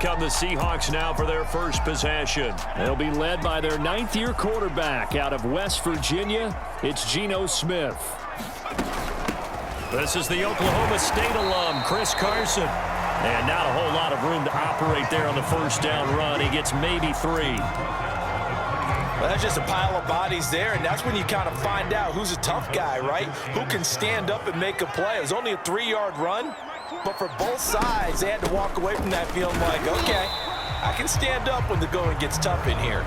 come the Seahawks now for their first possession. They'll be led by their ninth-year quarterback out of West Virginia. It's Geno Smith. This is the Oklahoma State alum, Chris Carson. And not a whole lot of room to operate there on the first down run. He gets maybe 3. Well, that's just a pile of bodies there, and that's when you kind of find out who's a tough guy, right? Who can stand up and make a play. It was only a 3-yard run, but for both sides, they had to walk away from that feeling like, okay, I can stand up when the going gets tough in here.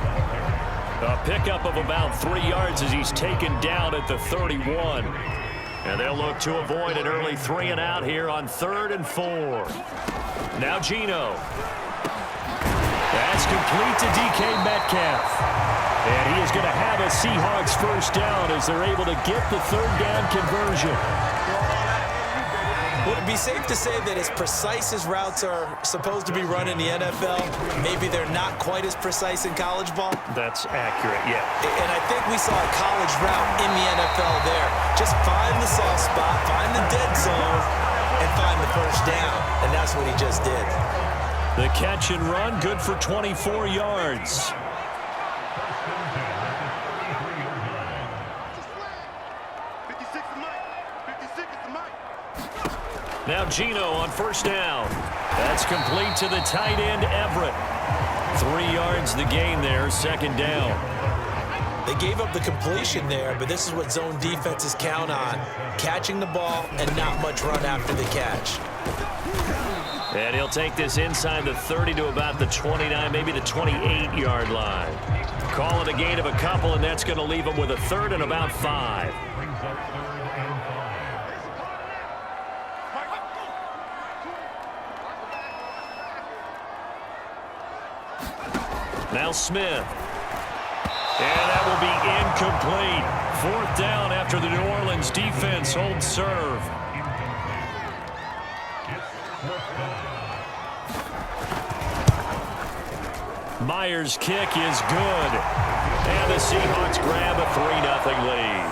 A pickup of about 3 yards as he's taken down at the 31. And they'll look to avoid an early 3 and out here on 3rd and 4. Now Geno. That's complete to DK Metcalf. And he is going to have a Seahawks first down as they're able to get the 3rd down conversion. Would it be safe to say that as precise as routes are supposed to be run in the NFL, maybe they're not quite as precise in college ball? That's accurate, yeah. And I think we saw a college route in the NFL there. Just find the soft spot, find the dead zone, and find the first down. And that's what he just did. The catch and run, good for 24 yards. Now Geno on first down. That's complete to the tight end, Everett. 3 yards the gain there, 2nd down. They gave up the completion there, but this is what zone defenses count on. Catching the ball and not much run after the catch. And he'll take this inside the 30 to about the 29, maybe the 28-yard line. Call it a gain of a couple, and that's going to leave him with a 3rd and about 5. Now Smith. And that will be incomplete. 4th down after the New Orleans defense holds serve. Myers' kick is good. And the Seahawks grab a 3-0 lead.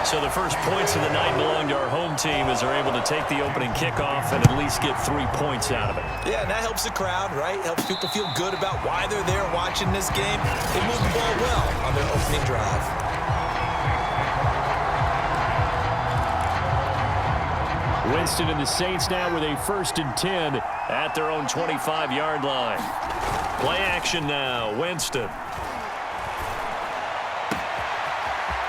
So the first points of the night belong to our home team as they're able to take the opening kickoff and at least get 3 points out of it. Yeah, and that helps the crowd, right? Helps people feel good about why they're there watching this game. They move the ball well on their opening drive. Winston and the Saints now with a 1st and 10 at their own 25-yard line. Play action now, Winston.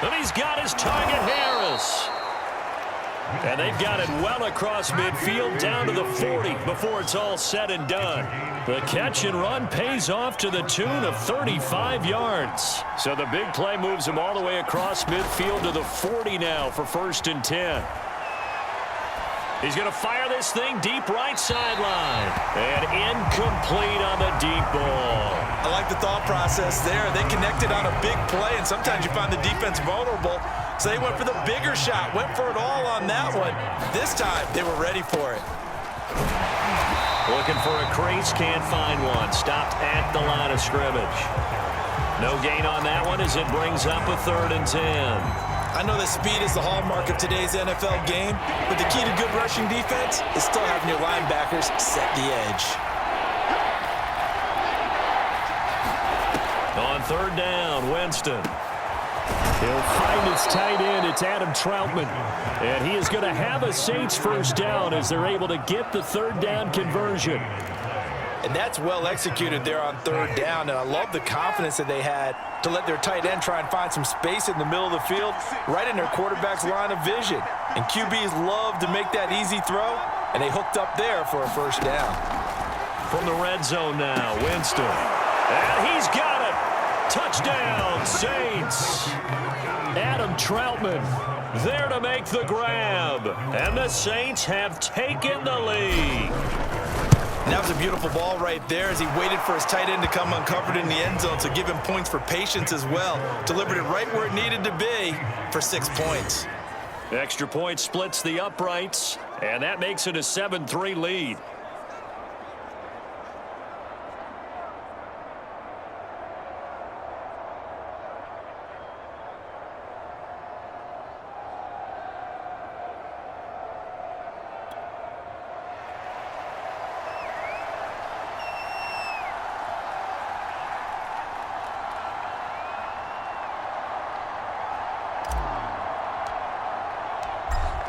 And he's got his target, Harris. And they've got it well across midfield down to the 40 before it's all said and done. The catch and run pays off to the tune of 35 yards. So the big play moves him all the way across midfield to the 40 now for 1st and 10. He's going to fire this thing deep right sideline. And incomplete on the deep ball. I like the thought process there. They connected on a big play, and sometimes you find the defense vulnerable. So they went for the bigger shot, went for it all on that one. This time, they were ready for it. Looking for a crease, can't find one. Stopped at the line of scrimmage. No gain on that one as it brings up a 3rd and 10. I know that speed is the hallmark of today's NFL game, but the key to good rushing defense is still having your linebackers set the edge. On 3rd down, Winston. He'll find his tight end. It's Adam Troutman. And he is going to have a Saints first down as they're able to get the 3rd down conversion. And that's well executed there on 3rd down. And I love the confidence that they had to let their tight end try and find some space in the middle of the field, right in their quarterback's line of vision. And QBs love to make that easy throw, and they hooked up there for a first down. From the red zone now, Winston. And he's got it. Touchdown, Saints. Adam Troutman there to make the grab. And the Saints have taken the lead. And that was a beautiful ball right there as he waited for his tight end to come uncovered in the end zone to give him points for patience as well. Delivered it right where it needed to be for 6 points. Extra point splits the uprights, and that makes it a 7-3 lead.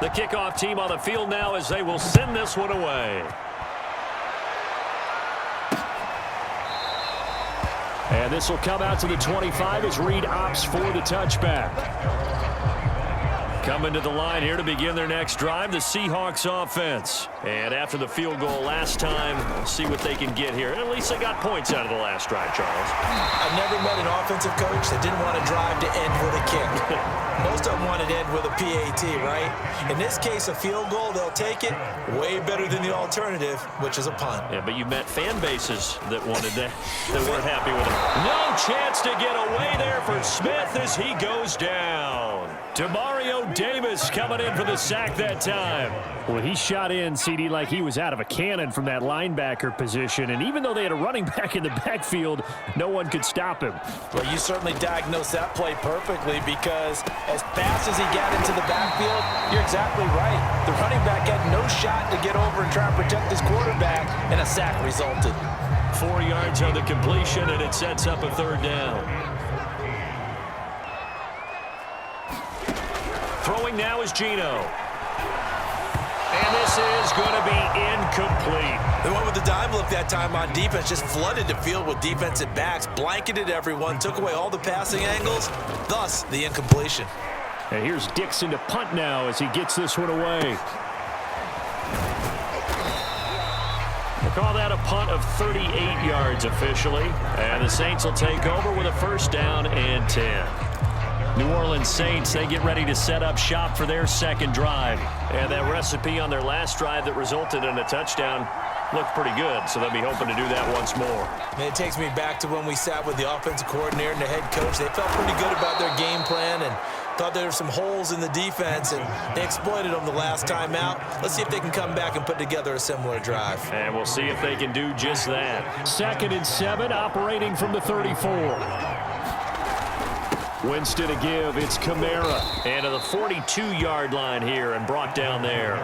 The kickoff team on the field now as they will send this one away. And this will come out to the 25 as Reed opts for the touchback. Coming to the line here to begin their next drive, the Seahawks offense. And after the field goal last time, we'll see what they can get here. At least they got points out of the last drive, Charles. I've never met an offensive coach that didn't want to drive to end with a kick. Most of them want to end with a PAT, right? In this case, a field goal, they'll take it. Way better than the alternative, which is a punt. Yeah, but you met fan bases that wanted that, that weren't happy with him. No chance to get away there for Smith as he goes down. Demario Davis coming in for the sack that time. Well, he shot in, CD, like he was out of a cannon from that linebacker position. And even though they had a running back in the backfield, no one could stop him. Well, you certainly diagnosed that play perfectly because as fast as he got into the backfield, you're exactly right. The running back had no shot to get over and try and protect his quarterback, and a sack resulted. 4 yards on the completion, and it sets up a third down. Throwing now is Geno. And this is going to be incomplete. They went with the dime look that time on defense, just flooded the field with defensive backs, blanketed everyone, took away all the passing angles, thus the incompletion. And here's Dixon to punt now as he gets this one away. We'll call that a punt of 38 yards officially. And the Saints will take over with a first down and 10. New Orleans Saints, they get ready to set up shop for their second drive. And that recipe on their last drive that resulted in a touchdown looked pretty good, so they'll be hoping to do that once more. And it takes me back to when we sat with the offensive coordinator and the head coach. They felt pretty good about their game plan and thought there were some holes in the defense, and they exploited them the last time out. Let's see if they can come back and put together a similar drive. And we'll see if they can do just that. 2nd and 7, operating from the 34. Winston to give, it's Kamara. And to the 42-yard line here and brought down there.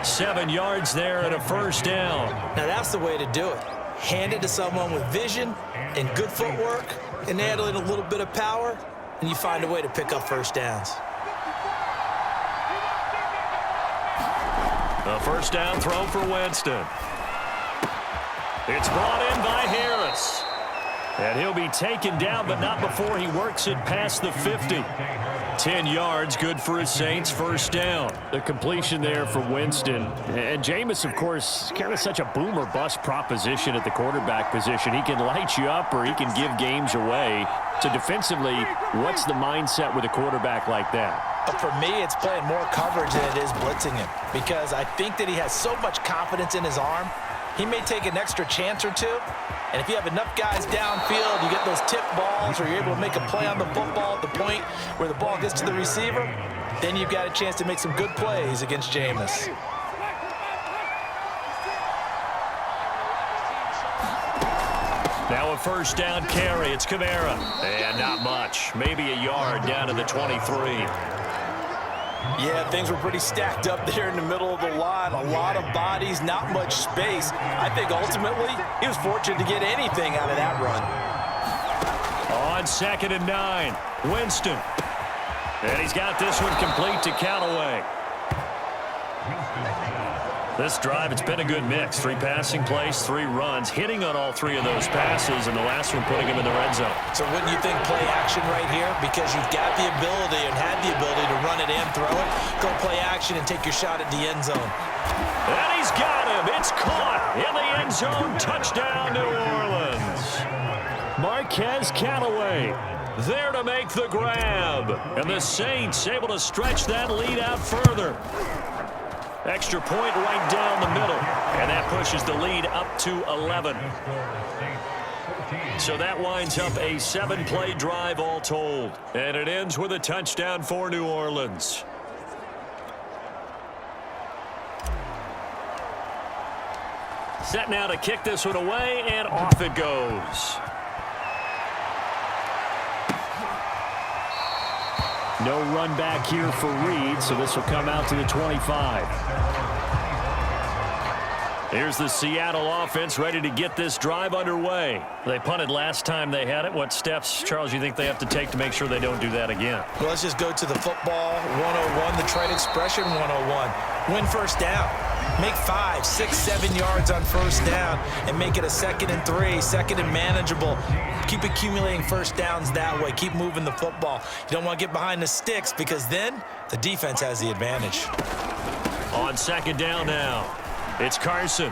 7 yards there and a first down. Now that's the way to do it. Hand it to someone with vision and good footwork, and add in a little bit of power, and you find a way to pick up first downs. A first down throw for Winston. It's brought in by Harris. And he'll be taken down, but not before he works it past the 50. 10 yards, good for his Saints, first down. The completion there for Winston. And Jameis, of course, kind of such a boom or bust proposition at the quarterback position. He can light you up or he can give games away. So defensively, what's the mindset with a quarterback like that? For me, it's playing more coverage than it is blitzing him, because I think that he has so much confidence in his arm. He may take an extra chance or two, and if you have enough guys downfield, you get those tip balls, or you're able to make a play on the football at the point where the ball gets to the receiver, then you've got a chance to make some good plays against Jameis. Now a first down carry. It's Kamara. And not much. Maybe a yard down to the 23. Yeah, things were pretty stacked up there in the middle of the line. A lot of bodies, not much space. I think ultimately he was fortunate to get anything out of that run. On 2nd and 9, Winston. And he's got this one complete to Callaway. This drive, it's been a good mix. 3 passing plays, 3 runs, hitting on all 3 of those passes, and the last one putting him in the red zone. So wouldn't you think play action right here? Because you've got the ability and had the ability to run it and throw it. Go play action and take your shot at the end zone. And he's got him. It's caught in the end zone. Touchdown, New Orleans. Marquez Callaway there to make the grab. And the Saints able to stretch that lead out further. Extra point right down the middle. And that pushes the lead up to 11. So that winds up a 7-play drive all told. And it ends with a touchdown for New Orleans. Set now to kick this one away, and off it goes. No run back here for Reed, so this will come out to the 25. Here's the Seattle offense ready to get this drive underway. They punted last time they had it. What steps, Charles, you think they have to take to make sure they don't do that again? Well, let's just go to the football 101, the trade expression 101. Win first down. Make 5, 6, 7 yards on first down and make it a 2nd and 3, 2nd and manageable. Keep accumulating first downs that way. Keep moving the football. You don't want to get behind the sticks because then the defense has the advantage. On 2nd down now, it's Carson.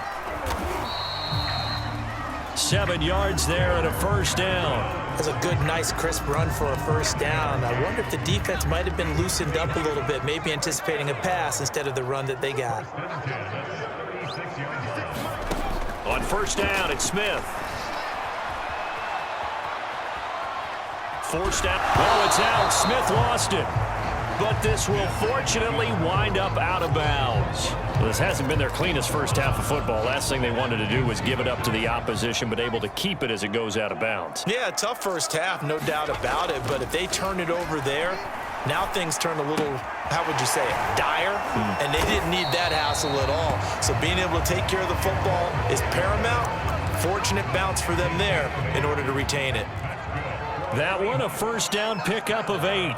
7 yards there and a first down. That's a good, nice, crisp run for a first down. I wonder if the defense might have been loosened up a little bit, maybe anticipating a pass instead of the run that they got. On first down, it's Smith. Forced out. Oh, it's out. Smith lost it. But this will fortunately wind up out of bounds. Well, this hasn't been their cleanest first half of football. Last thing they wanted to do was give it up to the opposition, but able to keep it as it goes out of bounds. Yeah, tough first half, no doubt about it. But if they turn it over there, now things turn a little, how would you say it, dire? And they didn't need that hassle at all. So being able to take care of the football is paramount. Fortunate bounce for them there in order to retain it. That one a first down pickup of 8.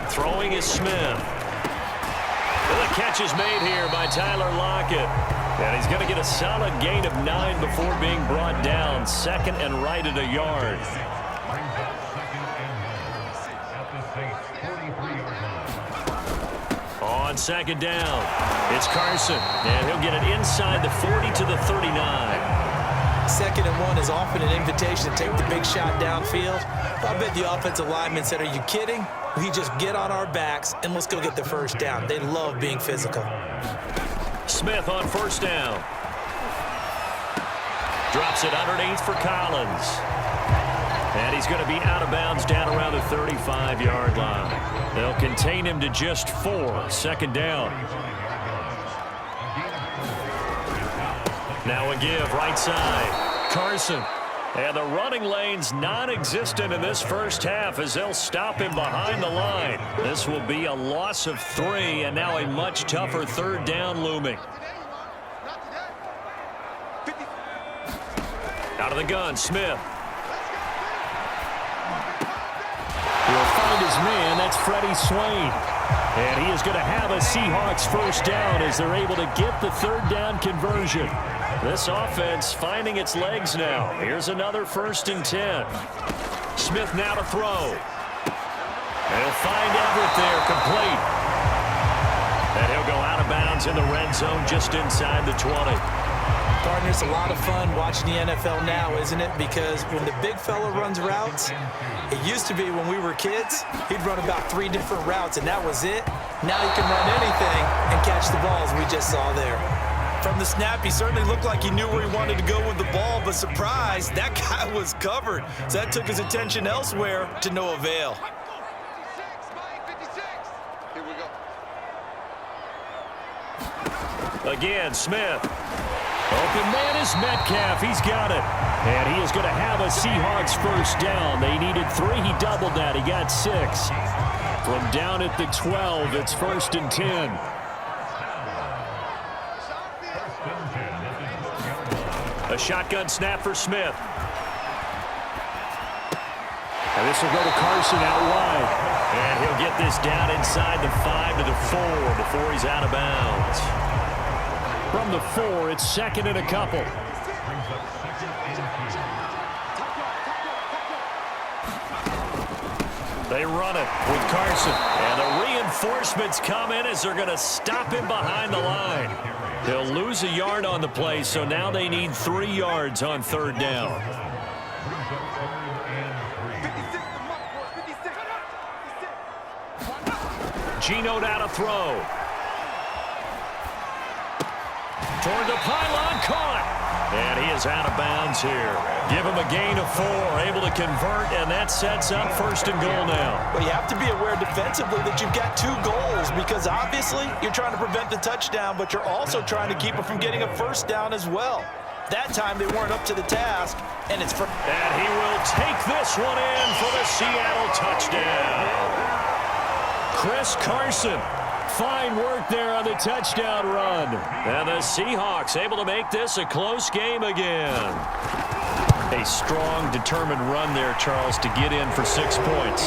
Throwing is Smith. Well, the catch is made here by Tyler Lockett. And he's going to get a solid gain of 9 before being brought down. 2nd and right at a yard. On 2nd down, it's Carson. And he'll get it inside the 40 to the 39. 2nd and 1 is often an invitation to take the big shot downfield. I bet the offensive lineman said, are you kidding? We just get on our backs and let's go get the first down. They love being physical. Smith on first down. Drops it underneath for Collins. And he's going to be out of bounds down around the 35-yard line. They'll contain him to just 4. 2nd down. Now a give right side. Carson. And the running lane's non-existent in this first half as they'll stop him behind the line. This will be a loss of 3 and now a much tougher 3rd down looming. Out of the gun, Smith. He'll find his man. That's Freddie Swain. And he is going to have a Seahawks first down as they're able to get the 3rd down conversion. This offense finding its legs now. Here's another 1st and 10. Smith now to throw. He'll find Everett there, complete. And he'll go out of bounds in the red zone just inside the 20. Partner, it's a lot of fun watching the NFL now, isn't it? Because when the big fella runs routes, it used to be when we were kids, he'd run about 3 different routes, and that was it. Now he can run anything and catch the balls we just saw there. From the snap, he certainly looked like he knew where he wanted to go with the ball, but surprise, that guy was covered. So that took his attention elsewhere to no avail. Again, Smith. Open man is Metcalf. He's got it. And he is going to have a Seahawks first down. They needed 3. He doubled that. He got 6. From down at the 12, it's 1st and 10. A shotgun snap for Smith. And this will go to Carson out wide. And he'll get this down inside the 5 to the 4 before he's out of bounds. From the 4, it's 2nd and a couple. They run it with Carson. And the reinforcements come in as they're going to stop him behind the line. They'll lose a yard on the play, so now they need 3 yards on 3rd down. Geno out to throw. Toward the pylon, caught. And he is out of bounds here. Give him a gain of 4, able to convert, and that sets up 1st and goal now. But you have to be aware defensively that you've got 2 goals because obviously you're trying to prevent the touchdown, but you're also trying to keep it from getting a first down as well. That time they weren't up to the task, and it's for... And he will take this one in for the Seattle touchdown. Chris Carson, fine work there on the touchdown run. And the Seahawks able to make this a close game again. A strong, determined run there, Charles, to get in for 6 points.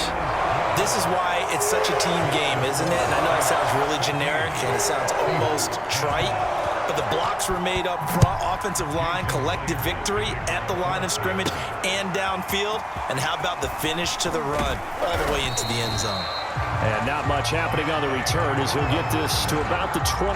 This is why it's such a team game, isn't it? And I know it sounds really generic and it sounds almost trite, but the blocks were made up front, offensive line, collective victory at the line of scrimmage and downfield. And how about the finish to the run all the way into the end zone? And not much happening on the return as he'll get this to about the 23.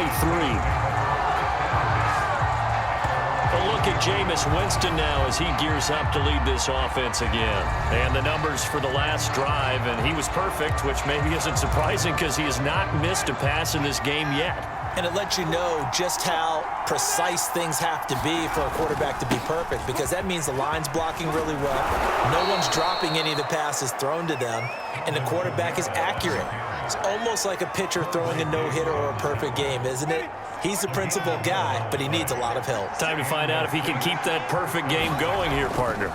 A look at Jameis Winston now as he gears up to lead this offense again. And the numbers for the last drive, and he was perfect, which maybe isn't surprising because he has not missed a pass in this game yet. And it lets you know just how precise things have to be for a quarterback to be perfect, because that means the line's blocking really well. No one's dropping any of the passes thrown to them, and the quarterback is accurate. It's almost like a pitcher throwing a no-hitter or a perfect game, isn't it? He's the principal guy, but he needs a lot of help. Time to find out if he can keep that perfect game going here, partner.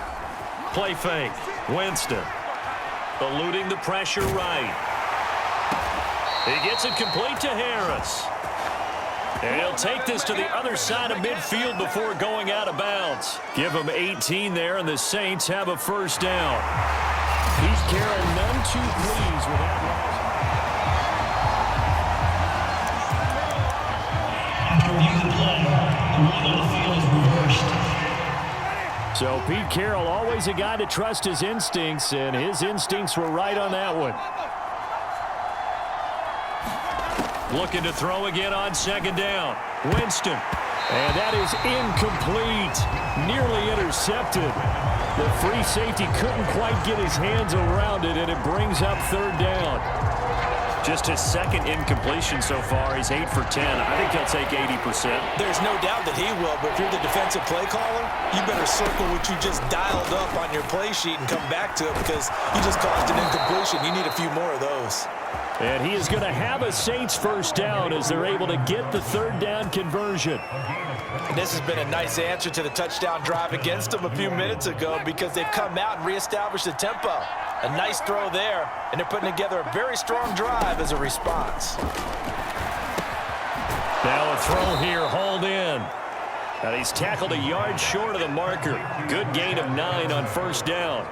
Play fake. Winston eluding the pressure right. He gets it complete to Harris. And he'll take this to the other side of midfield before going out of bounds. Give him 18 there, and the Saints have a first down. Pete Carroll none too pleased with that. After review the play, the run on the field is reversed. So Pete Carroll, always a guy to trust his instincts, and his instincts were right on that one. Looking to throw again on second down. Winston. And that is incomplete. Nearly intercepted. The free safety couldn't quite get his hands around it, and it brings up third down. Just his second incompletion so far. He's 8 for 10. I think he'll take 80%. There's no doubt that he will, but if you're the defensive play caller, you better circle what you just dialed up on your play sheet and come back to it, because you just caused an incompletion. You need a few more of those. And he is going to have a Saints first down as they're able to get the third down conversion. And this has been a nice answer to the touchdown drive against them a few minutes ago, because they've come out and reestablished the tempo. A nice throw there, and they're putting together a very strong drive as a response. Now a throw here, hauled in. And he's tackled a yard short of the marker. Good gain of 9 on first down.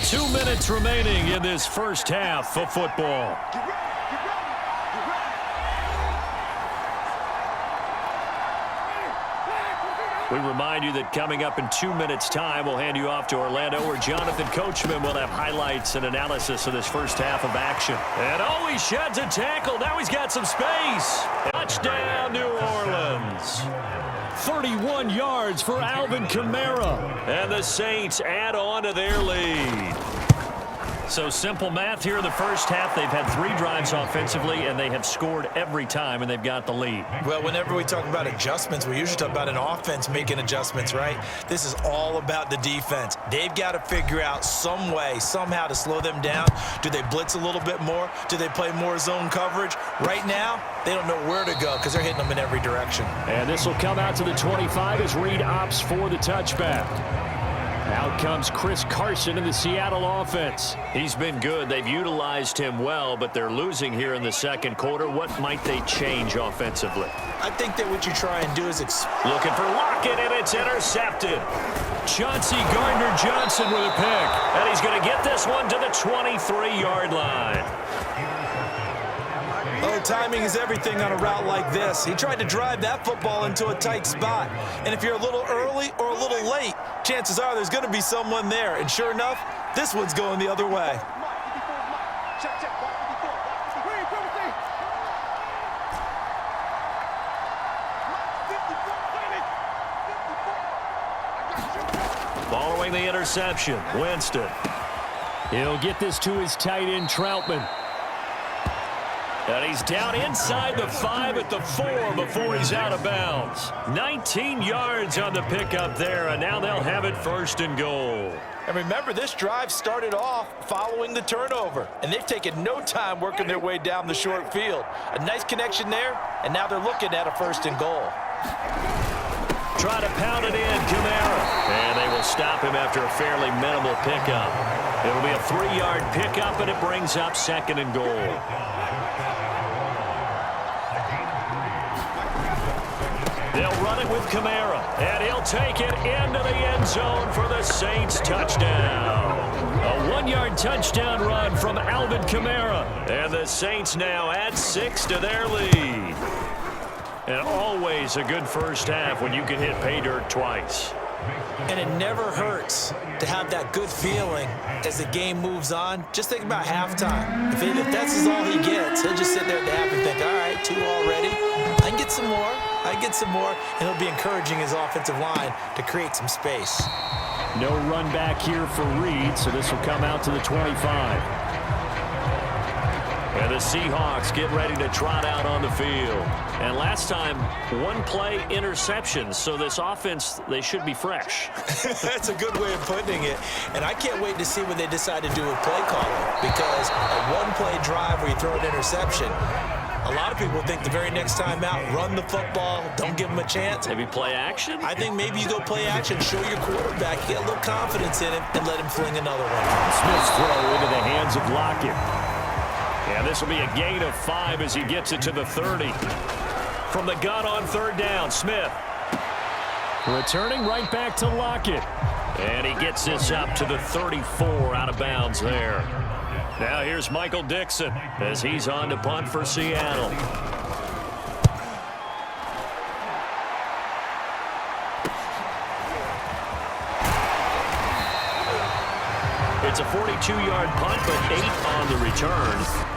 2 minutes remaining in this first half of football. We remind you that coming up in 2 minutes' time, we'll hand you off to Orlando, where Jonathan Coachman will have highlights and analysis of this first half of action. And oh, he sheds a tackle. Now he's got some space. Touchdown, New Orleans. 31 yards for Alvin Kamara. And the Saints add on to their lead. So simple math here in the first half. They've had 3 drives offensively, and they have scored every time, and they've got the lead. Well, whenever we talk about adjustments, we usually talk about an offense making adjustments, right? This is all about the defense. They've got to figure out some way, somehow to slow them down. Do they blitz a little bit more? Do they play more zone coverage? Right now, they don't know where to go because they're hitting them in every direction. And this will come out to the 25 as Reed opts for the touchback. Out comes Chris Carson in the Seattle offense. He's been good. They've utilized him well, but they're losing here in the second quarter. What might they change offensively? I think that what you try and do is looking for Lockett, and it's intercepted. Chauncey Gardner-Johnson with a pick, and he's going to get this one to the 23-yard line. Oh, timing is everything on a route like this. He tried to drive that football into a tight spot. And if you're a little early or a little late, chances are there's going to be someone there. And sure enough, this one's going the other way. Following the interception, Winston. He'll get this to his tight end, Troutman. And he's down inside the 5 at the 4 before he's out of bounds. 19 yards on the pickup there, and now they'll have it first and goal. And remember, this drive started off following the turnover, and they've taken no time working their way down the short field. A nice connection there, and now they're looking at a first and goal. Try to pound it in, Kamara. And they will stop him after a fairly minimal pickup. It'll be a 3-yard pickup, and it brings up 2nd and goal. They'll run it with Kamara, and he'll take it into the end zone for the Saints touchdown. A 1-yard touchdown run from Alvin Kamara, and the Saints now add 6 to their lead. And always a good first half when you can hit pay dirt twice. And it never hurts to have that good feeling as the game moves on. Just think about halftime. If that's all he gets, he'll just sit there at the half and think, all right, 2 already. I can get some more. I can get some more. And he'll be encouraging his offensive line to create some space. No run back here for Reed, so this will come out to the 25. And the Seahawks get ready to trot out on the field. And last time, 1-play interceptions. So this offense, they should be fresh. That's a good way of putting it. And I can't wait to see what they decide to do with play calling. Because a 1-play drive where you throw an interception, a lot of people think the very next time out, run the football, don't give them a chance. Maybe play action? I think maybe you go play action, show your quarterback, get a little confidence in him, and let him fling another one. Smith's throw into the hands of Lockett. And this will be a gain of 5 as he gets it to the 30. From the gun on 3rd down, Smith. Returning right back to Lockett. And he gets this up to the 34 out of bounds there. Now here's Michael Dixon as he's on to punt for Seattle. It's a 42-yard punt, but 8 on the return.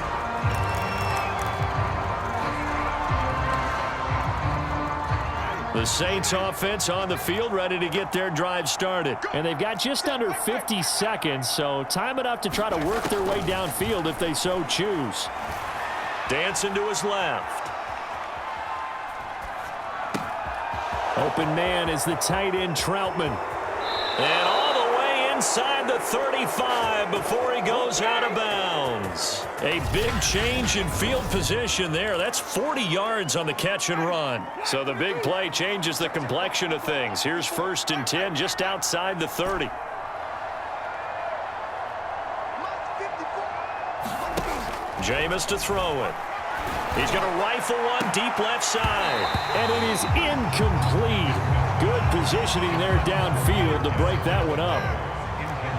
The Saints offense on the field ready to get their drive started. And they've got just under 50 seconds, so time enough to try to work their way downfield if they so choose. Dancing to his left. Open man is the tight end Troutman. And all the way inside the 35 before he goes out of bounds. A big change in field position there. That's 40 yards on the catch and run. So the big play changes the complexion of things. Here's 1st and 10 just outside the 30. Jameis to throw it. He's going to rifle one deep left side. And it is incomplete. Good positioning there downfield to break that one up.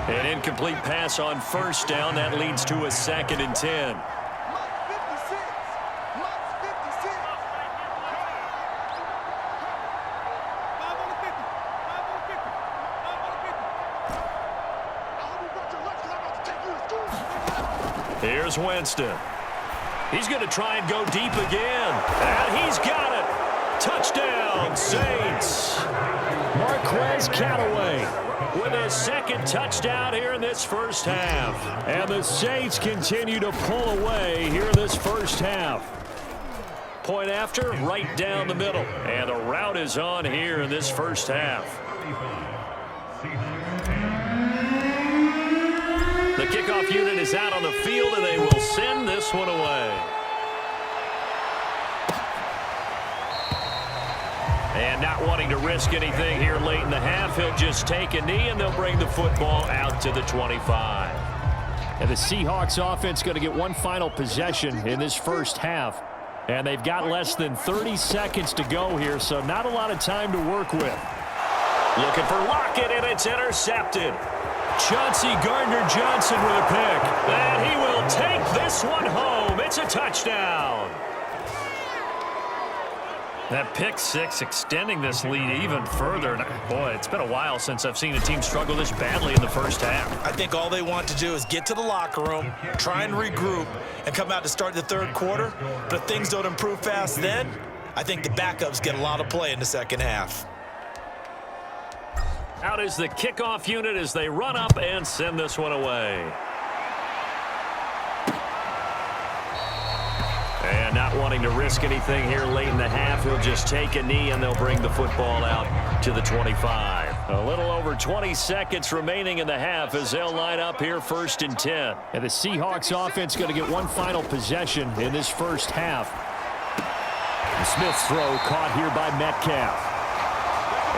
An incomplete pass on 1st down. That leads to a 2nd and 10. Here's Winston. He's going to try and go deep again. And he's got it. Touchdown, Saints. Marquez Callaway with his 2nd touchdown here in this first half. And the Saints continue to pull away here in this first half. Point after, right down the middle. And the route is on here in this first half. The kickoff unit is out on the field, and they will send this one away. And not wanting to risk anything here late in the half, he'll just take a knee, and they'll bring the football out to the 25. And the Seahawks offense going to get one final possession in this first half. And they've got less than 30 seconds to go here, so not a lot of time to work with. Looking for Lockett, and it's intercepted. Chauncey Gardner-Johnson with a pick. And he will take this one home. It's a touchdown. That pick 6 extending this lead even further. Boy, it's been a while since I've seen a team struggle this badly in the first half. I think all they want to do is get to the locker room, try and regroup, and come out to start the 3rd quarter. But if things don't improve fast then, I think the backups get a lot of play in the 2nd half. Out is the kickoff unit as they run up and send this one away. And not wanting to risk anything here late in the half, he'll just take a knee and they'll bring the football out to the 25. A little over 20 seconds remaining in the half as they'll line up here 1st and 10. And the Seahawks offense going to get one final possession in this first half. Smith's throw caught here by Metcalf.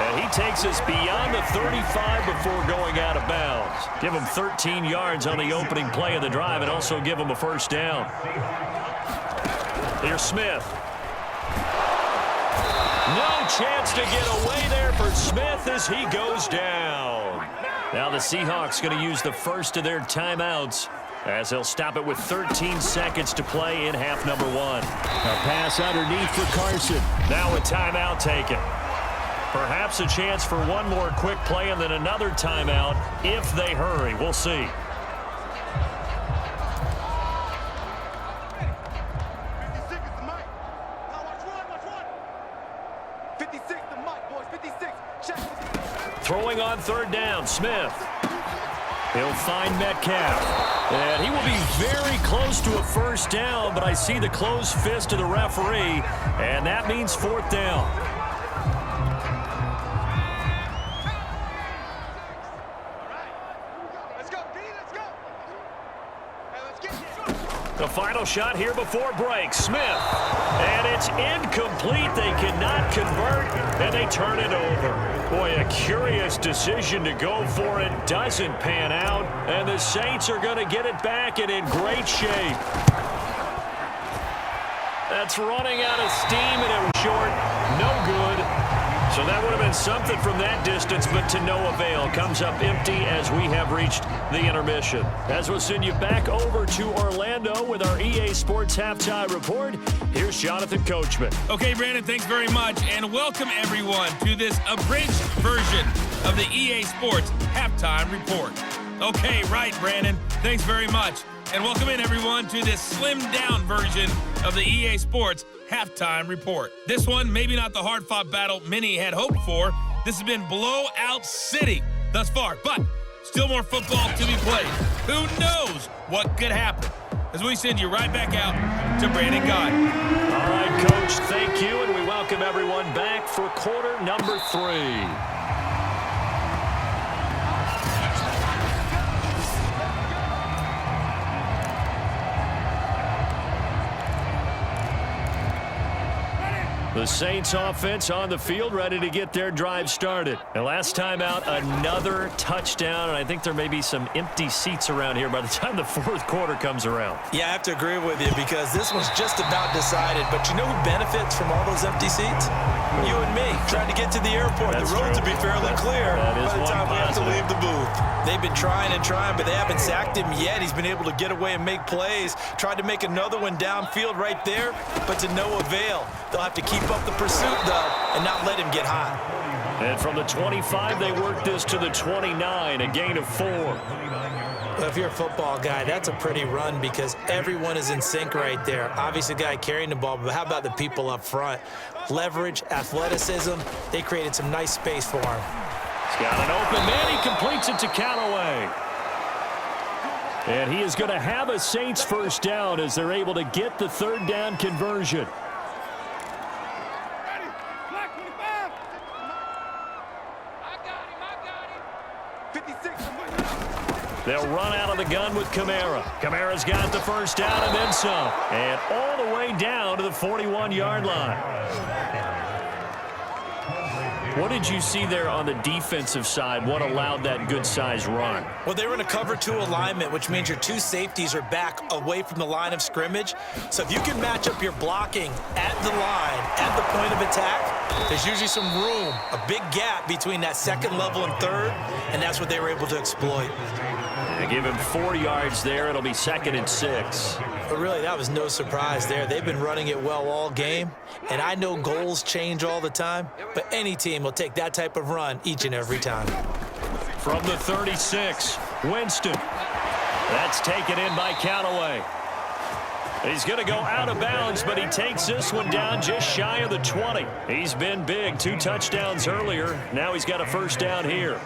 And he takes us beyond the 35 before going out of bounds. Give him 13 yards on the opening play of the drive and also give him a first down. Here's Smith. No chance to get away there for Smith as he goes down. Now the Seahawks going to use the first of their timeouts as they'll stop it with 13 seconds to play in half number 1. A pass underneath for Carson. Now a timeout taken. Perhaps a chance for one more quick play and then another timeout if they hurry. We'll see. Throwing on third down, Smith. He'll find Metcalf. And he will be very close to a first down, but I see the closed fist of the referee, and that means fourth down. The final shot here before break. Smith. And it's incomplete. They cannot convert, and they turn it over. Boy, a curious decision to go for it. Doesn't pan out, and the Saints are going to get it back and in great shape. That's running out of steam, and it was short. No good. So that would have been something from that distance, but to no avail. Comes up empty as we have reached the intermission. As we'll send you back over to Orlando with our EA Sports Halftime Report, here's Jonathan Coachman. Okay, Brandon, thanks very much, and welcome everyone to this abridged version of the EA Sports Halftime Report. Okay, right, Brandon, thanks very much. And welcome in, everyone, to this slimmed-down version of the EA Sports Halftime Report. This one, maybe not the hard-fought battle many had hoped for. This has been blowout city thus far, but still more football to be played. Who knows what could happen? As we send you right back out to Brandon Guy. All right, Coach, thank you, and we welcome everyone back for quarter number 3. The Saints offense on the field, ready to get their drive started. And last time out, another touchdown, and I think there may be some empty seats around here by the time the fourth quarter comes around. Yeah, I have to agree with you because this one's just about decided. But you know who benefits from all those empty seats? You and me, trying to get to the airport. That's the roads true. will be fairly clear That is by the one time we have to positive. leave the booth. They've been trying and trying, but they haven't sacked him yet. He's been able to get away and make plays. Tried to make another one downfield right there, but to no avail. They'll have to keep up the pursuit, though, and not let him get hot. And from the 25, they work this to the 29, a gain of 4. Well, if you're a football guy, that's a pretty run because everyone is in sync right there. Obviously, the guy carrying the ball, but how about the people up front? Leverage, athleticism, they created some nice space for him. He's got an open man. He completes it to Callaway. And he is going to have a Saints first down as they're able to get the third down conversion. They'll run out of the gun with Kamara. Kamara's got the first down and then some. And all the way down to the 41-yard line. What did you see there on the defensive side? What allowed that good-sized run? Well, they were in a cover 2 alignment, which means your 2 safeties are back away from the line of scrimmage. So if you can match up your blocking at the line, at the point of attack, there's usually some room, a big gap between that second level and third, and that's what they were able to exploit. They give him 4 yards there. It'll be 2nd and 6. But really, that was no surprise there. They've been running it well all game, and I know goals change all the time, but any team will take that type of run each and every time. From the 36, Winston. That's taken in by Callaway. He's going to go out of bounds, but he takes this one down just shy of the 20. He's been big, 2 touchdowns earlier. Now he's got a first down here.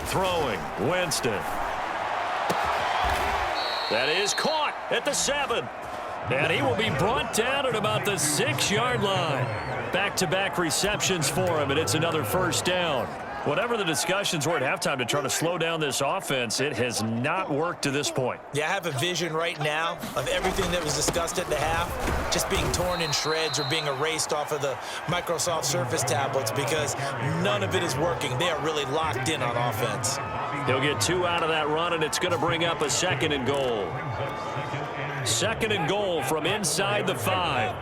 Throwing, Winston. That is caught at the 7. And he will be brought down at about the 6-yard line. Back-to-back receptions for him, and it's another first down. Whatever the discussions were at halftime to try to slow down this offense, it has not worked to this point. Yeah, I have a vision right now of everything that was discussed at the half just being torn in shreds or being erased off of the Microsoft Surface tablets because none of it is working. They are really locked in on offense. He'll get 2 out of that run, and it's going to bring up a 2nd and goal. 2nd and goal from inside the 5.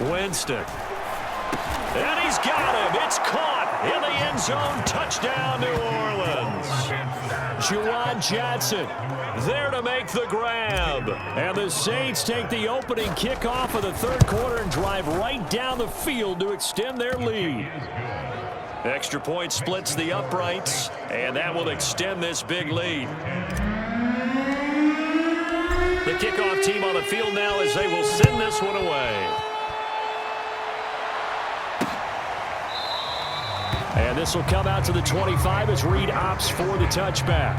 Winston. And he's got him. It's caught in the end zone. Touchdown, New Orleans. Juwan Johnson there to make the grab. And the Saints take the opening kickoff of the 3rd quarter and drive right down the field to extend their lead. Extra point splits the uprights, and that will extend this big lead. The kickoff team on the field now as they will send this one away. And this will come out to the 25 as Reed opts for the touchback.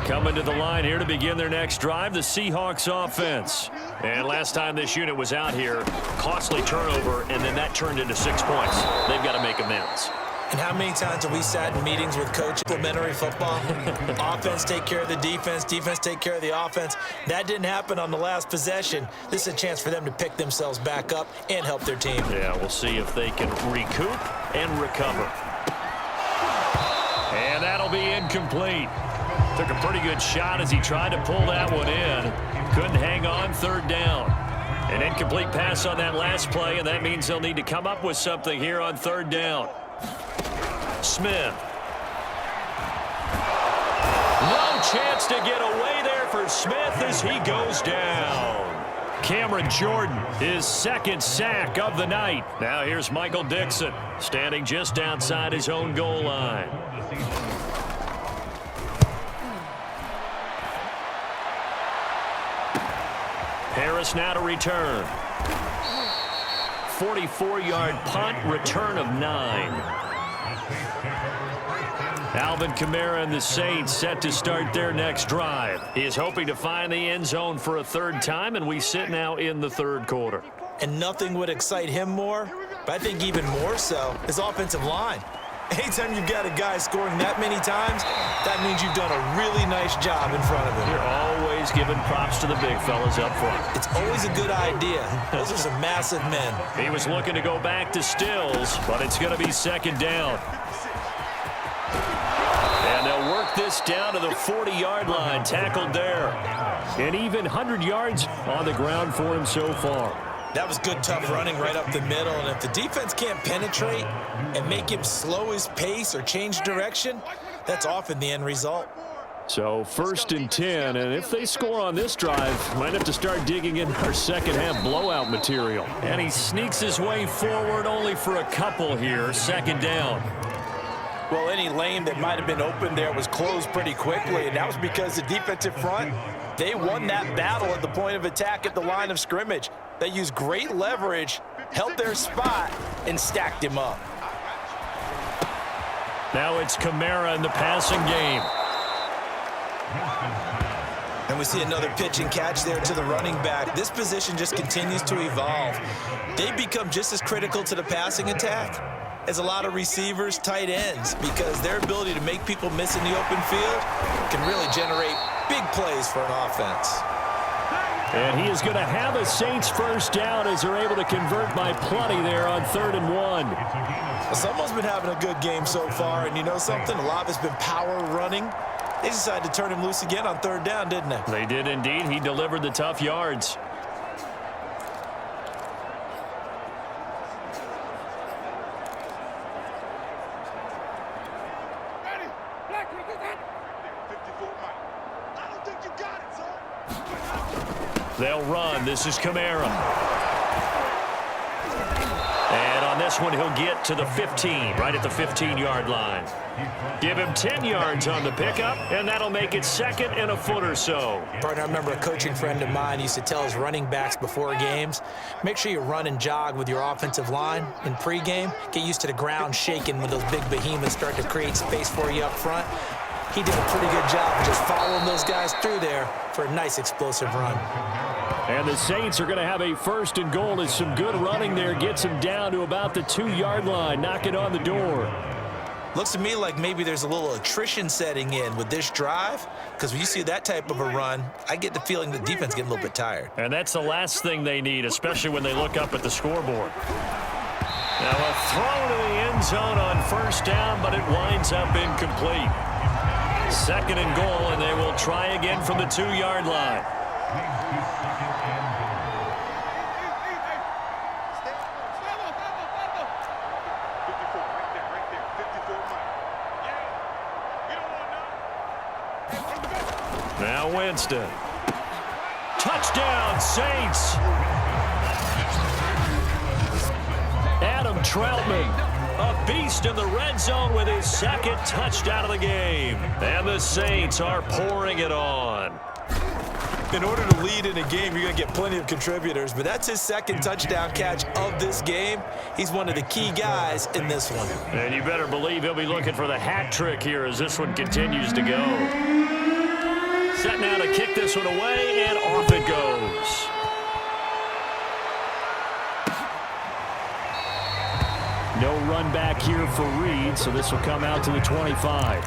Coming to the line here to begin their next drive, the Seahawks offense. And last time this unit was out here, costly turnover, and then that turned into 6 points. They've got to make amends. And how many times have we sat in meetings with coach complementary football? Offense take care of the defense, defense take care of the offense. That didn't happen on the last possession. This is a chance for them to pick themselves back up and help their team. Yeah, we'll see if they can recoup and recover. And that'll be incomplete. Took a pretty good shot as he tried to pull that one in. Couldn't hang on, 3rd down. An incomplete pass on that last play, and that means they'll need to come up with something here on 3rd down. Smith. No chance to get away there for Smith as he goes down. Cameron Jordan, his 2nd sack of the night. Now here's Michael Dixon, standing just outside his own goal line. Harris now to return. 44-yard punt, return of 9. Alvin Kamara and the Saints set to start their next drive. He is hoping to find the end zone for a 3rd time, and we sit now in the 3rd quarter. And nothing would excite him more, but I think even more so, his offensive line. Anytime you've got a guy scoring that many times, that means you've done a really nice job in front of him. You're always giving props to the big fellas up front. It's always a good idea. Those are some massive men. He was looking to go back to Stills, but it's going to be 2nd down. And they'll work this down to the 40-yard line, tackled there. An even 100 yards on the ground for him so far. That was good, tough running right up the middle. And if the defense can't penetrate and make him slow his pace or change direction, that's often the end result. So 1st and 10, and if they score on this drive, might have to start digging in our second-half blowout material. And he sneaks his way forward only for a couple here, 2nd down. Well, any lane that might have been open there was closed pretty quickly, and that was because the defensive front, they won that battle at the point of attack at the line of scrimmage. They used great leverage, held their spot, and stacked him up. Now it's Kamara in the passing game. And we see another pitch and catch there to the running back. This position just continues to evolve. They become just as critical to the passing attack as a lot of receivers, tight ends, because their ability to make people miss in the open field can really generate big plays for an offense. And he is going to have a Saints 1st down as they're able to convert by plenty there on 3rd and 1. Well, someone's been having a good game so far, and you know something? A lot of it's been power running. They decided to turn him loose again on 3rd down, didn't they? They did indeed. He delivered the tough yards. They'll run. This is Kamara. And on this one, he'll get to the 15, right at the 15-yard line. Give him 10 yards on the pickup, and that'll make it 2nd and a foot or so. Partner, I remember a coaching friend of mine used to tell his running backs before games, make sure you run and jog with your offensive line in pregame. Get used to the ground shaking when those big behemoths start to create space for you up front. He did a pretty good job of just following those guys through there for a nice explosive run. And the Saints are going to have a 1st and goal as some good running there gets them down to about the 2-yard line, knocking on the door. Looks to me like maybe there's a little attrition setting in with this drive, because when you see that type of a run, I get the feeling the defense getting a little bit tired. And that's the last thing they need, especially when they look up at the scoreboard. Now a throw to the end zone on 1st down, but it winds up incomplete. 2nd and goal, and they will try again from the 2-yard line. Now Winston. Touchdown, Saints. Adam Troutman, a beast in the red zone with his 2nd touchdown of the game. And the Saints are pouring it on. In order to lead in a game, you're going to get plenty of contributors, but that's his 2nd touchdown catch of this game. He's one of the key guys in this one. And you better believe he'll be looking for the hat trick here as this one continues to go. Set now to kick this one away, and off it goes. No run back here for Reed, so this will come out to the 25.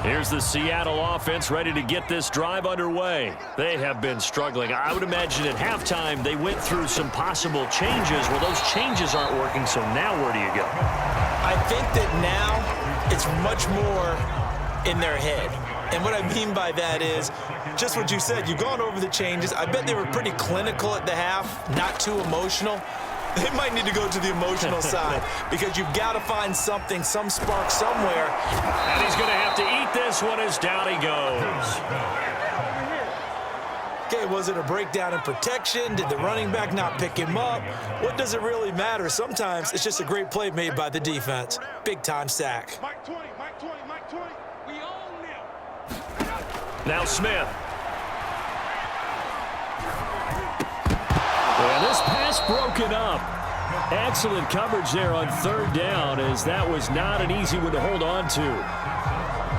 Here's the Seattle offense ready to get this drive underway. They have been struggling. I would imagine at halftime they went through some possible changes. Well, those changes aren't working, so now where do you go? I think that now it's much more in their head. And what I mean by that is just what you said. You've gone over the changes. I bet they were pretty clinical at the half, not too emotional. They might need to go to the emotional side because you've got to find something, some spark somewhere. And he's going to have to eat this one as down he goes. Okay, was it a breakdown in protection? Did the running back not pick him up? What does it really matter? Sometimes it's just a great play made by the defense. Big-time sack. Mike 20, Mike 20, Mike 20. We own them. Now Smith. And this pass broken up. Excellent coverage there on 3rd down, as that was not an easy one to hold on to.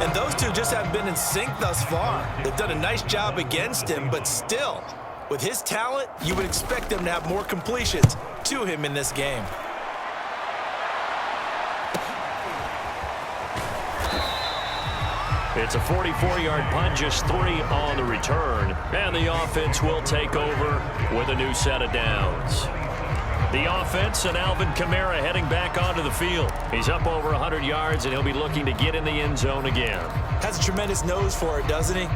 And those two just haven't been in sync thus far. They've done a nice job against him, but still, with his talent, you would expect them to have more completions to him in this game. It's a 44-yard punt, just 3 on the return. And the offense will take over with a new set of downs. The offense and Alvin Kamara heading back onto the field. He's up over 100 yards, and he'll be looking to get in the end zone again. Has a tremendous nose for it, doesn't he?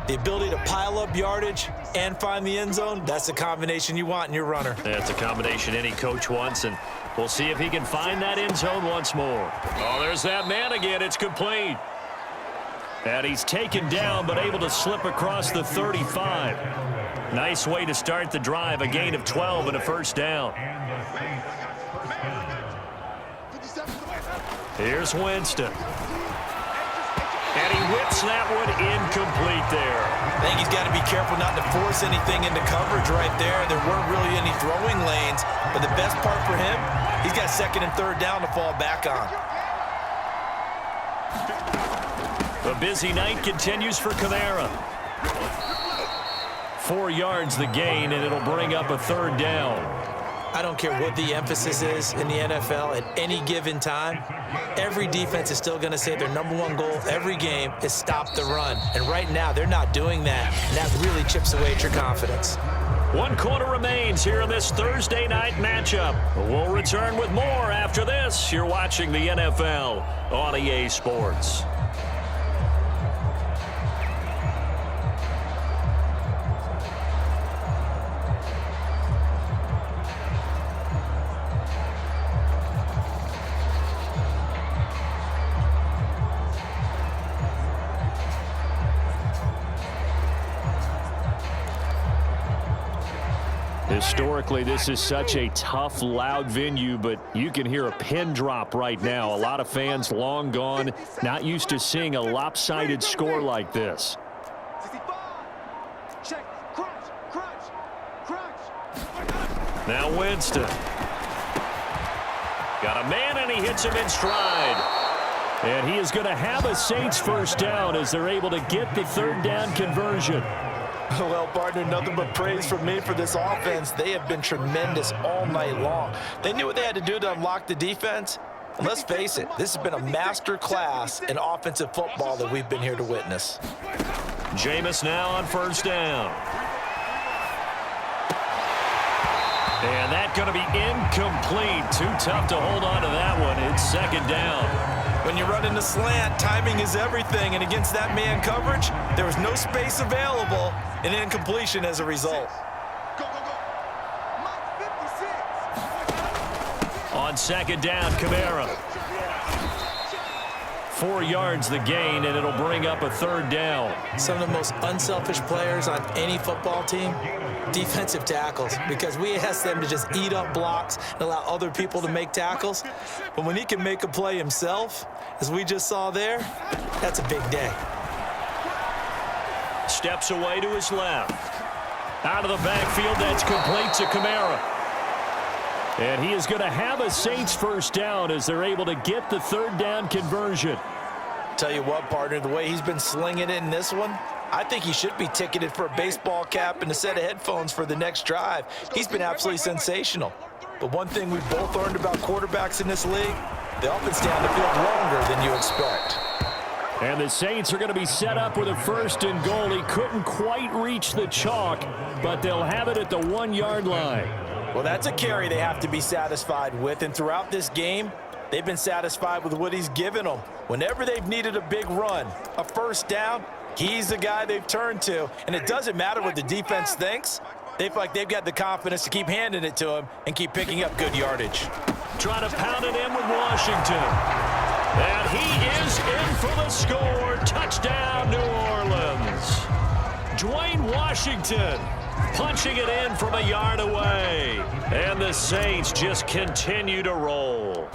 The ability to pile up yardage and find the end zone, that's the combination you want in your runner. That's a combination any coach wants, and we'll see if he can find that end zone once more. Oh, there's that man again. It's complete. And he's taken down, but able to slip across the 35. Nice way to start the drive, a gain of 12 and a 1st down. Here's Winston. And he whips that one incomplete there. I think he's got to be careful not to force anything into coverage right there. There weren't really any throwing lanes, but the best part for him, he's got 2nd and 3rd down to fall back on. The busy night continues for Kamara. 4 yards the gain, and it'll bring up a 3rd down. I don't care what the emphasis is in the NFL at any given time. Every defense is still going to say their #1 goal every game is stop the run. And right now, they're not doing that. And that really chips away at your confidence. 1 quarter remains here in this Thursday night matchup. We'll return with more after this. You're watching the NFL on EA Sports. Historically, this is such a tough, loud venue, but you can hear a pin drop right now. A lot of fans long gone, not used to seeing a lopsided score like this. Now Winston. Got a man, and he hits him in stride. And he is going to have a Saints first down as they're able to get the third down conversion. Well, partner, nothing but praise from me for this offense. They have been tremendous all night long. They knew what they had to do to unlock the defense. And let's face it, this has been a master class in offensive football that we've been here to witness. Jameis now on first down. And that's going to be incomplete. Too tough to hold on to that one. It's second down. When you run in the slant, timing is everything. And against that man coverage, there was no space available, and incompletion as a result. Go, go, go. Mike 56. On second down, Kamara. 4 yards the gain, and it'll bring up a third down. Some of the most unselfish players on any football team, defensive tackles, because we ask them to just eat up blocks and allow other people to make tackles. But when he can make a play himself, as we just saw there, that's a big day. Steps away to his left. Out of the backfield, that's complete to Kamara. And he is going to have a Saints first down as they're able to get the third down conversion. Tell you what, partner, the way he's been slinging it in this one, I think he should be ticketed for a baseball cap and a set of headphones for the next drive. He's been absolutely sensational. But one thing we've both learned about quarterbacks in this league, they often stay on the field longer than you expect. And the Saints are going to be set up with a first and goal. He couldn't quite reach the chalk, but they'll have it at the 1 yard line. Well, that's a carry they have to be satisfied with, and throughout this game, they've been satisfied with what he's given them. Whenever they've needed a big run, a first down, he's the guy they've turned to, and it doesn't matter what the defense thinks. They feel like they've got the confidence to keep handing it to him and keep picking up good yardage. Trying to pound it in with Washington. And he is in for the score. Touchdown, New Orleans. Dwayne Washington punching it in from a yard away. And the Saints just continue to roll.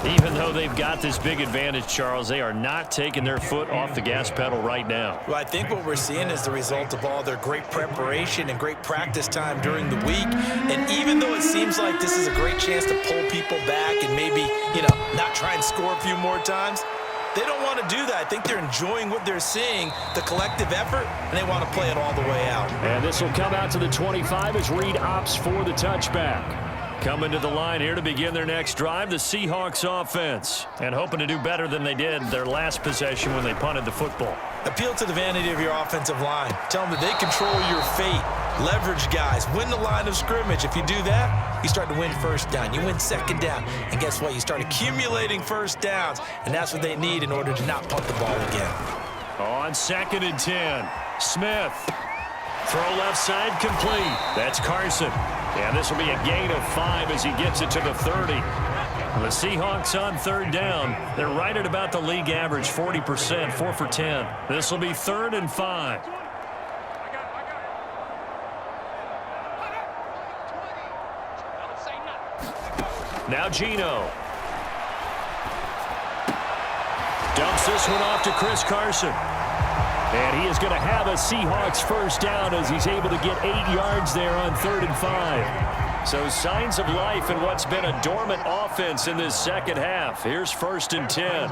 Even though they've got this big advantage, Charles, they are not taking their foot off the gas pedal right now. Well, I think what we're seeing is the result of all their great preparation and great practice time during the week. And even though it seems like this is a great chance to pull people back and maybe, not try and score a few more times, they don't want to do that. I think they're enjoying what they're seeing, the collective effort, and they want to play it all the way out. And this will come out to the 25 as Reed opts for the touchback. Coming to the line here to begin their next drive, the Seahawks offense. And hoping to do better than they did their last possession when they punted the football. Appeal to the vanity of your offensive line. Tell them that they control your fate. Leverage guys. Win the line of scrimmage. If you do that, you start to win first down. You win second down. And guess what? You start accumulating first downs. And that's what they need in order to not punt the ball again. On second and 10, Smith. Throw left side complete. That's Carson. And this will be a gain of 5 as he gets it to the 30. The Seahawks on third down. They're right at about the league average, 40%, 4 for 10. This will be 3rd and 5. Now Geno. Dumps this one off to Chris Carson. And he is going to have a Seahawks first down as he's able to get 8 yards there on 3rd and 5. So signs of life in what's been a dormant offense in this second half. Here's 1st and 10.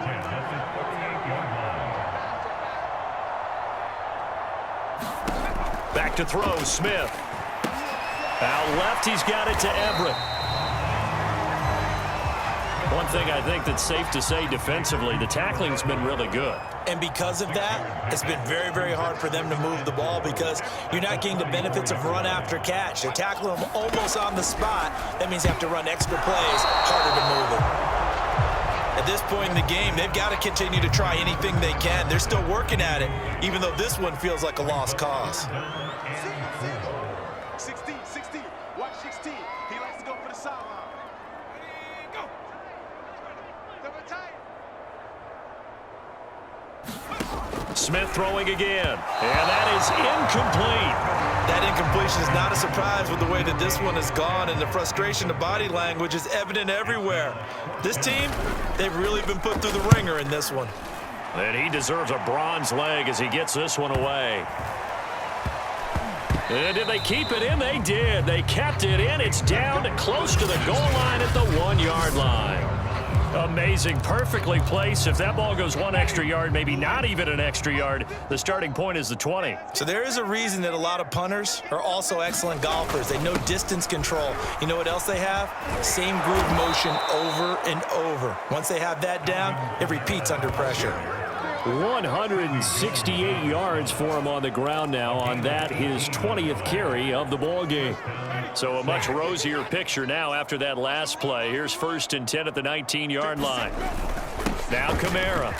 Back to throw, Smith. Out left, he's got it to Everett. One thing I think that's safe to say defensively, the tackling's been really good. And because of that, it's been very, very hard for them to move the ball because you're not getting the benefits of run after catch. They're tackling them almost on the spot. That means you have to run extra plays, harder to move it. At this point in the game, they've got to continue to try anything they can. They're still working at it, even though this one feels like a lost cause. 16. Watch 16. He likes to go for the sideline. Go. Smith throwing again. And that is incomplete. That incompletion is not a surprise with the way that this one has gone, and the frustration of body language is evident everywhere. This team, they've really been put through the ringer in this one. And he deserves a bronze leg as he gets this one away. And did they keep it in? They did. They kept it in. It's down close to the goal line at the 1 yard line. Amazing. Perfectly placed. If that ball goes one extra yard, maybe not even an extra yard, the starting point is the 20. So there is a reason that a lot of punters are also excellent golfers. They know distance control. You know what else they have? Same groove motion over and over. Once they have that down, it repeats under pressure. 168 yards for him on the ground now on that, his 20th carry of the ball game. So a much rosier picture now after that last play. Here's 1st and 10 at the 19-yard line. Now Kamara.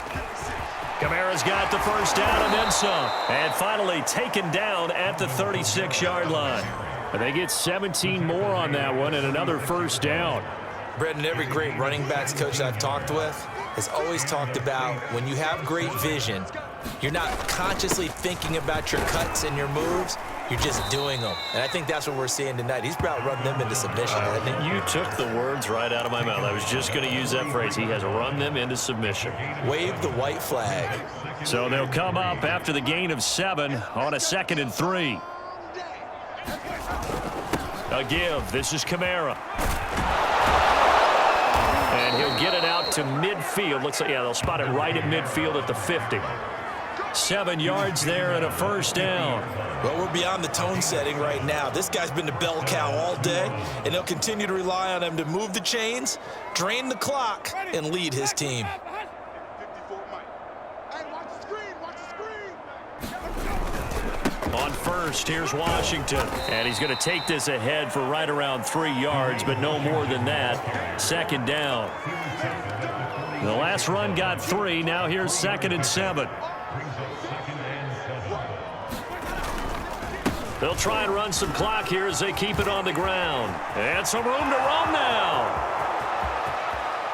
Kamara's got the first down and then some. And finally taken down at the 36-yard line. And they get 17 more on that one and another first down. Brendan, every great running backs coach I've talked with has always talked about when you have great vision, you're not consciously thinking about your cuts and your moves. You're just doing them. And I think that's what we're seeing tonight. He's about run them into submission, hasn't he? You took the words right out of my mouth. I was just going to use that phrase. He has run them into submission. Wave the white flag. So they'll come up after the gain of 7 on a 2nd and 3. A give. This is Kamara. And he'll get it out to midfield. Looks like, yeah, they'll spot it right at midfield at the 50. 7 yards there and a first down. Well, we're beyond the tone setting right now. This guy's been the bell cow all day, and they'll continue to rely on him to move the chains, drain the clock, and lead his team. 54, Mike. Hey, watch the screen, watch the screen. On first, here's Washington. And he's going to take this ahead for right around 3 yards, but no more than that. 2nd down. The last run got 3. Now here's 2nd and 7. They'll try and run some clock here as they keep it on the ground. And some room to run now.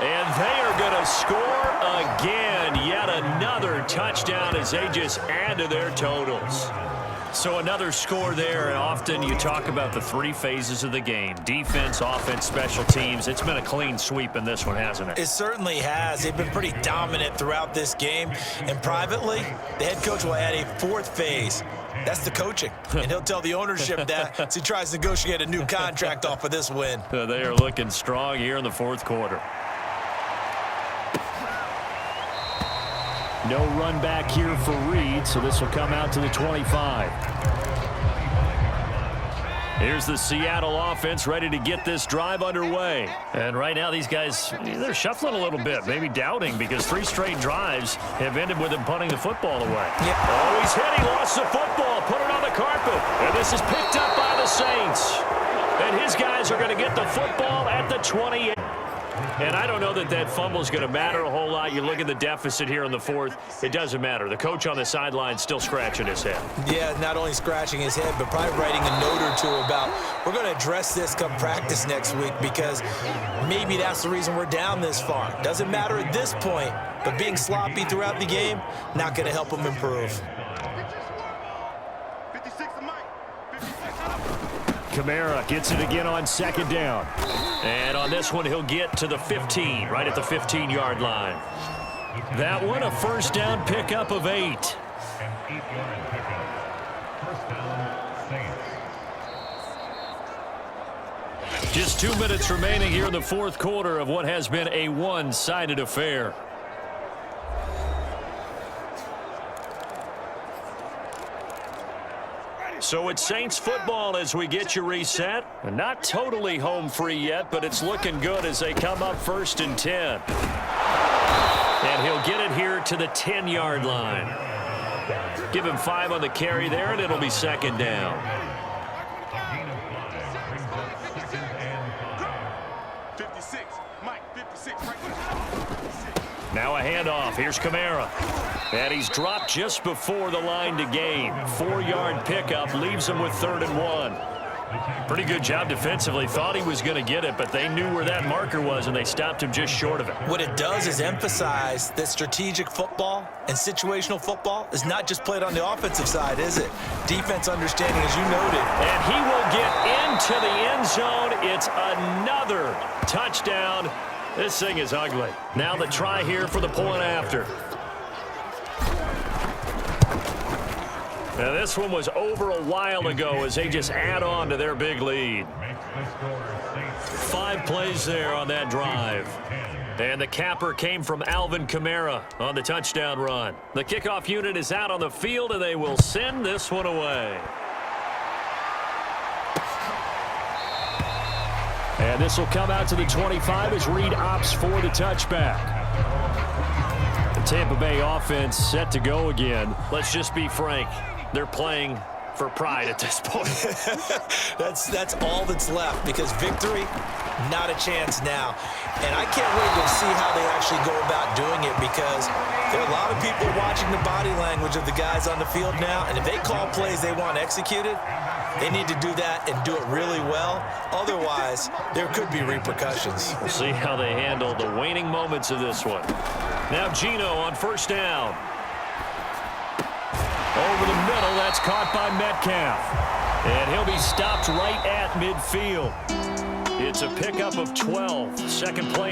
And they are going to score again. Yet another touchdown as they just add to their totals. So another score there, and often you talk about the 3 phases of the game. Defense, offense, special teams. It's been a clean sweep in this one, hasn't it? It certainly has. They've been pretty dominant throughout this game. And privately, the head coach will add a 4th phase. That's the coaching. And he'll tell the ownership that as he tries to negotiate a new contract off of this win. They are looking strong here in the 4th quarter. No run back here for Reed, so this will come out to the 25. Here's the Seattle offense ready to get this drive underway. And right now these guys, they're shuffling a little bit, maybe doubting, because 3 straight drives have ended with him punting the football away. Yep. Oh, he's hit. He lost the football, put it on the carpet. And this is picked up by the Saints. And his guys are going to get the football at the 28. And I don't know that that fumble is going to matter a whole lot. You look at the deficit here in the 4th. It doesn't matter. The coach on the sideline still scratching his head. Yeah, not only scratching his head, but probably writing a note or two about, we're going to address this come practice next week, because maybe that's the reason we're down this far. Doesn't matter at this point, but being sloppy throughout the game, not going to help him improve. 56 to Mike. 56. Kamara gets it again on 2nd down. And on this one, he'll get to the 15, right at the 15-yard line. That one, a first down pickup of 8. Just 2 minutes remaining here in the 4th quarter of what has been a one-sided affair. So it's Saints football as we get you reset. Not totally home free yet, but it's looking good as they come up 1st and 10. And he'll get it here to the 10-yard line. Give him 5 on the carry there, and it'll be 2nd down. 56. Mike, 56 right there. Now a handoff. Here's Kamara. And he's dropped just before the line to gain. 4-yard pickup leaves him with 3rd and 1. Pretty good job defensively. Thought he was going to get it, but they knew where that marker was, and they stopped him just short of it. What it does is emphasize that strategic football and situational football is not just played on the offensive side, is it? Defense understanding, as you noted. And he will get into the end zone. It's another touchdown. This thing is ugly. Now the try here for the point after. Now this one was over a while ago as they just add on to their big lead. 5 plays there on that drive. And the capper came from Alvin Kamara on the touchdown run. The kickoff unit is out on the field, and they will send this one away. And this will come out to the 25 as Reed opts for the touchback. The Tampa Bay offense set to go again. Let's just be frank. They're playing for pride at this point. That's all that's left, because victory, not a chance now. And I can't wait to see how they actually go about doing it, because there are a lot of people watching the body language of the guys on the field now, and if they call plays they want executed, they need to do that and do it really well. Otherwise, there could be repercussions. We'll see how they handle the waning moments of this one. Now Geno on first down. Over the middle, that's caught by Metcalf. And he'll be stopped right at midfield. It's a pickup of 12. Second play.